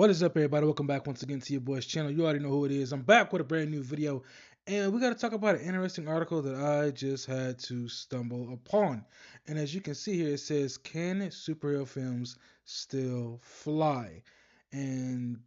What is up, everybody? Welcome back once again to your boy's channel. You already know who it is. I'm back with a brand new video, and we got to talk about an interesting article that I just had to stumble upon. And as you can see here, it says, "Can superhero films still fly?" And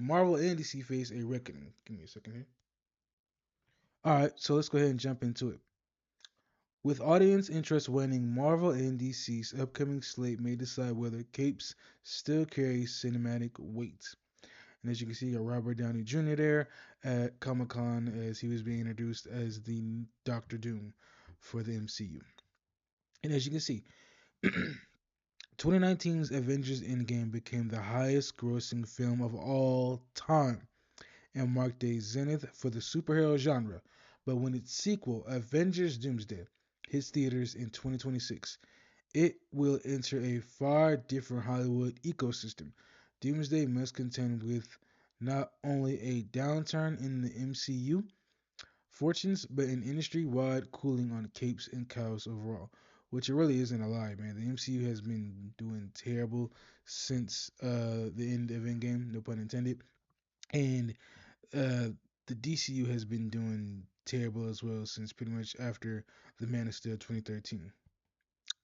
Marvel and DC face a reckoning. Give me a second here. All right, so let's go ahead and jump into it. With audience interest waning, Marvel and DC's upcoming slate may decide whether capes still carry cinematic weight. And as you can see, you got Robert Downey Jr. there at Comic Con as he was being introduced as the Doctor Doom for the MCU. And as you can see, 2019's Avengers Endgame became the highest grossing film of all time and marked a zenith for the superhero genre. But when its sequel, Avengers Doomsday, hits theaters in 2026, it will enter a far different Hollywood ecosystem. Doomsday must contend with not only a downturn in the MCU fortunes, but an industry wide cooling on capes and cows overall. Which it really isn't a lie, man. The MCU has been doing terrible since the end of Endgame, no pun intended. And uh, the DCU has been doing terrible as well since pretty much after The Man of Steel 2013.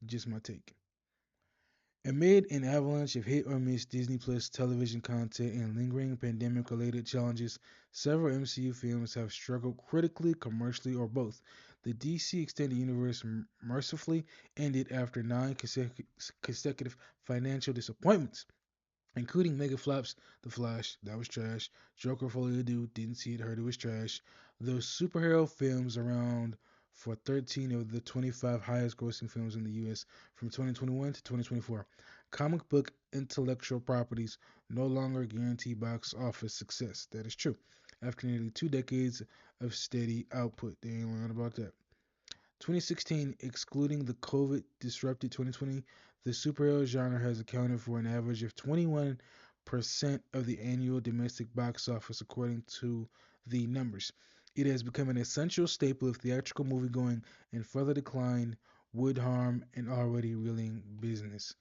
Just my take. Amid an avalanche of hit or miss Disney Plus television content and lingering pandemic related challenges, several MCU films have struggled critically, commercially, or both. The DC Extended Universe mercifully ended after nine consecutive financial disappointments, including mega flops The Flash, that was trash, Joker Folie à Deux, didn't see it, heard it was trash. Those superhero films around for 13 of the 25 highest grossing films in the US from 2021 to 2024. Comic book intellectual properties no longer guarantee box office success. That is true. After nearly 2 decades of steady output, they ain't lying about that. 2016, excluding the COVID disrupted 2020, the superhero genre has accounted for an average of 21% of the annual domestic box office, according to the numbers. It has become an essential staple of theatrical moviegoing, and further decline would harm an already reeling business.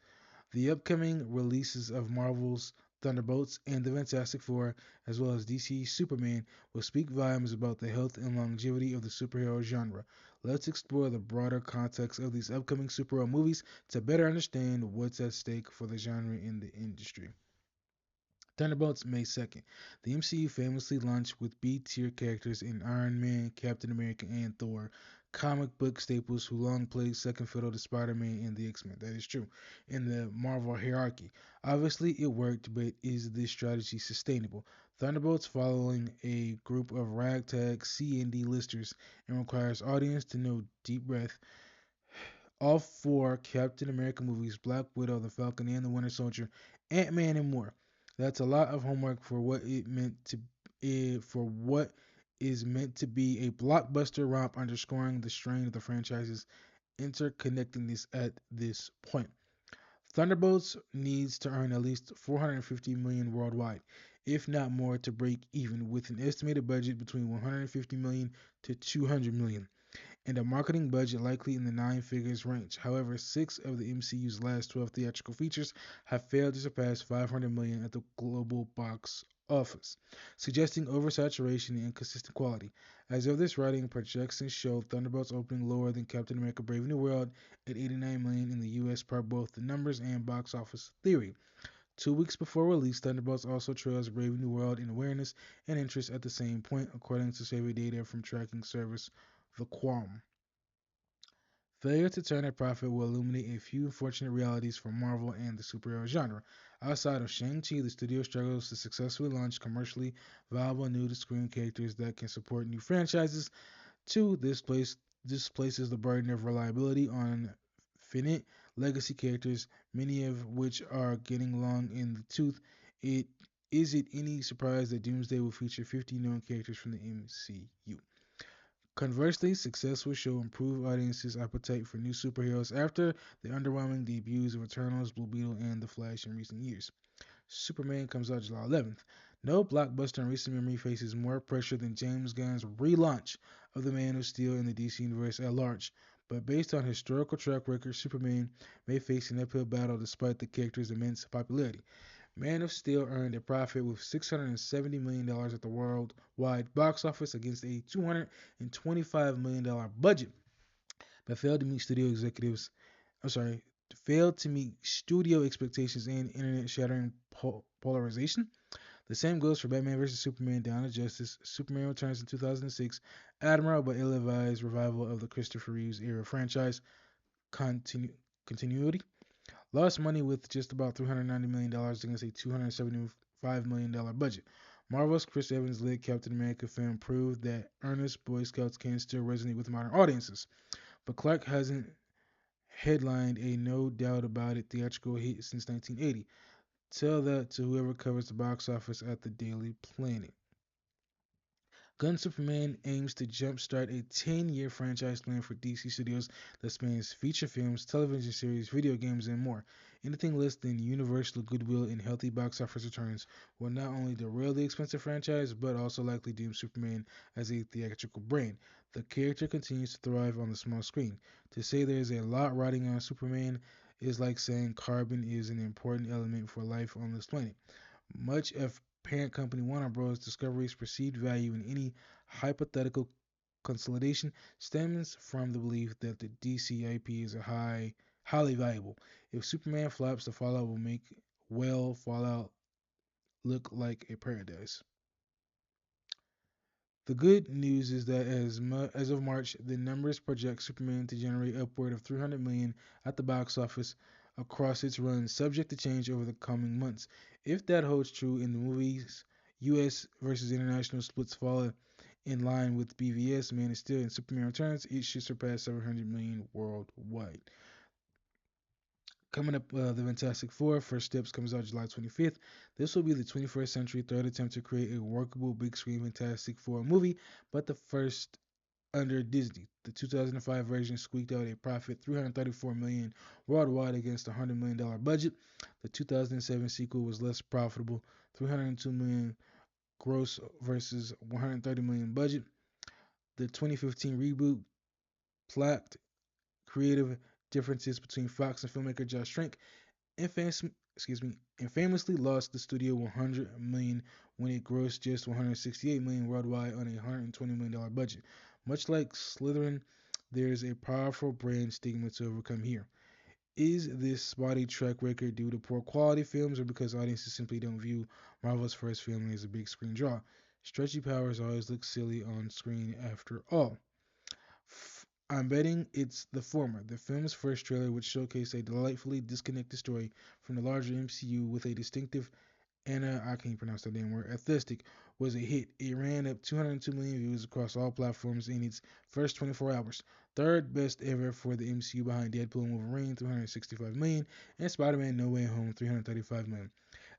The upcoming releases of Marvel's Thunderbolts and the Fantastic Four, as well as DC's Superman, will speak volumes about the health and longevity of the superhero genre. Let's explore the broader context of these upcoming superhero movies to better understand what's at stake for the genre in the industry. Thunderbolts May 2nd. The MCU famously launched with B tier characters in Iron Man, Captain America, and Thor, comic book staples who long played second fiddle to Spider Man and the X Men. That is true. In the Marvel hierarchy. Obviously, it worked, but is this strategy sustainable? Thunderbolts following a group of ragtag C and D listers and requires audience to know deep breath. All four Captain America movies, Black Widow, The Falcon, and The Winter Soldier, Ant-Man, and more. That's a lot of homework for what is meant to be a blockbuster romp, underscoring the strain of the franchise's interconnectedness at this point. Thunderbolts needs to earn at least 450 million worldwide, if not more, to break even, with an estimated budget between 150 million to 200 million and a marketing budget likely in the nine figures range. However, six of the MCU's last 12 theatrical features have failed to surpass 500 million at the global box office, suggesting oversaturation and inconsistent quality. As of this writing, projections show Thunderbolts opening lower than Captain America Brave New World at 89 million in the US per both the numbers and box office theory. 2 weeks before release, Thunderbolts also trails Brave New World in awareness and interest at the same point, according to survey data from tracking service The Qualm. Failure to turn a profit will illuminate a few unfortunate realities for Marvel and the superhero genre. Outside of Shang-Chi, the studio struggles to successfully launch commercially viable new-to-screen characters that can support new franchises. Two, this places the burden of reliability on finite legacy characters, many of which are getting long in the tooth. Is it any surprise that Doomsday will feature 50 known characters from the MCU? Conversely, success will show improved audiences' appetite for new superheroes after the underwhelming debuts of Eternals, Blue Beetle, and The Flash in recent years. Superman comes out July 11th. No blockbuster in recent memory faces more pressure than James Gunn's relaunch of The Man of Steel in the DC Universe at large. But based on historical track record, Superman may face an uphill battle despite the character's immense popularity. Man of Steel earned a profit with $670 million at the worldwide box office against a $225 million budget, but failed to meet studio executives. I'm sorry, failed to meet studio expectations and internet-shattering polarization. The same goes for Batman vs Superman: Dawn of Justice. Superman Returns in 2006, admirable but ill-advised revival of the Christopher Reeves era franchise continu- continuity. Lost money with just about $390 million against a $275 million budget. Marvel's Chris Evans led Captain America film proved that earnest Boy Scouts can still resonate with modern audiences, but Clark hasn't headlined a no doubt about it theatrical hit since 1980. Tell that to whoever covers the box office at the Daily Planet. Gun Superman aims to jumpstart a 10-year franchise plan for DC Studios that spans feature films, television series, video games, and more. Anything less than universal goodwill and healthy box office returns will not only derail the expensive franchise, but also likely doom Superman as a theatrical brand. The character continues to thrive on the small screen. To say there is a lot riding on Superman is like saying carbon is an important element for life on this planet. Much of parent company Warner Bros. Discovery's perceived value in any hypothetical consolidation stems from the belief that the DC IP is highly valuable. If Superman flops, the fallout will make Fallout look like a paradise. The good news is that as of March, the numbers project Superman to generate upward of 300 million at the box office across its run, subject to change over the coming months. If that holds true in the movie's U.S. versus international splits fall in line with BVS, Man of Steel, and Superman Returns, it should surpass 700 million worldwide. Coming up, the Fantastic Four First Steps comes out July 25th. This will be the 21st century third attempt to create a workable big screen Fantastic Four movie, but the first under Disney. The 2005 version squeaked out a profit 334 million worldwide against a $100 million budget. The 2007 sequel was less profitable, 302 million gross versus 130 million budget. The 2015 reboot plagued creative differences between Fox and filmmaker Josh Trank infamous, and famously lost the studio 100 million when it grossed just 168 million worldwide on a $120 million budget. Much like Slytherin, there's a powerful brand stigma to overcome here. Is this spotty track record due to poor quality films or because audiences simply don't view Marvel's first film as a big screen draw? Stretchy powers always look silly on screen after all. I'm betting it's the former. The film's first trailer, which showcased a delightfully disconnected story from the larger MCU with a distinctive I can't pronounce that damn word, aesthetic, was a hit. It ran up 202 million views across all platforms in its first 24 hours. Third best ever for the MCU behind Deadpool and Wolverine, 365 million, and Spider-Man No Way Home, 335 million.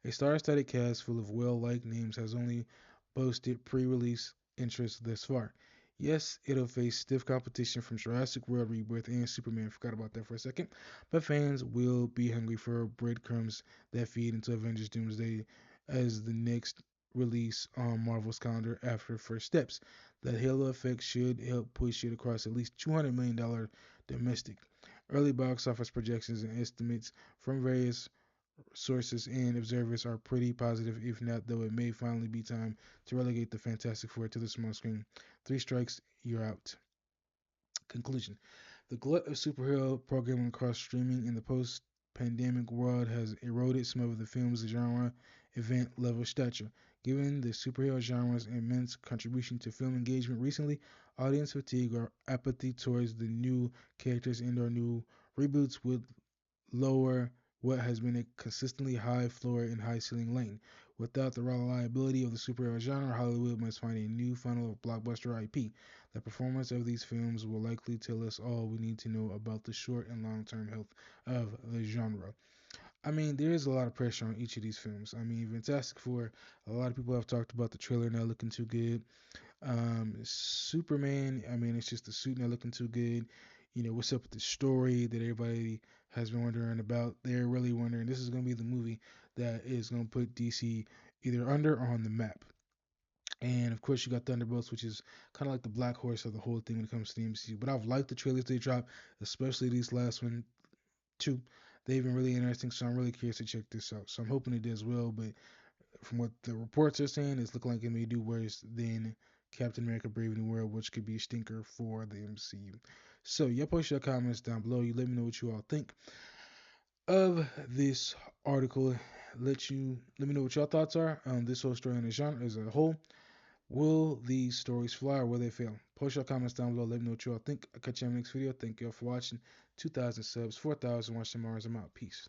A star-studded cast full of well-liked names has only boasted pre-release interest thus far. Yes, it'll face stiff competition from Jurassic World Rebirth and Superman. Forgot about that for a second. But fans will be hungry for breadcrumbs that feed into Avengers Doomsday as the next release on Marvel's calendar after First Steps. That halo effect should help push it across at least $200 million domestic. Early box office projections and estimates from various sources and observers are pretty positive. If not, though, it may finally be time to relegate the Fantastic Four to the small screen. Three strikes, you're out. Conclusion. The glut of superhero programming across streaming in the post pandemic world has eroded some of the film's genre event level stature. Given the superhero genre's immense contribution to film engagement recently, audience fatigue or apathy towards the new characters and or new reboots would lower what has been a consistently high floor and high ceiling lane. Without the reliability of the superhero genre, Hollywood must find a new funnel of blockbuster IP. The performance of these films will likely tell us all we need to know about the short and long term health of the genre. I mean, there is a lot of pressure on each of these films. I mean, Fantastic Four, a lot of people have talked about the trailer not looking too good. Superman, I mean, it's just the suit not looking too good. You know, what's up with the story that everybody has been wondering about? They're really wondering. This is going to be the movie that is going to put DC either under or on the map. And of course, you got Thunderbolts, which is kind of like the black horse of the whole thing when it comes to the MCU. But I've liked the trailers they dropped, especially these last one, two. they've been really interesting. So I'm really curious to check this out. So I'm hoping it does well. But from what the reports are saying, it's looking like it may do worse than Captain America: Brave New World, which could be a stinker for the MCU. So y'all post your comments down below. You let me know what you all think of this article. Let me know what your thoughts are on this whole story and the genre as a whole. Will these stories fly or will they fail? Post your comments down below. Let me know what you all think. I'll catch you on the next video. Thank you all for watching. 2,000 subs, 4,000 watching tomorrow. I'm out. Peace.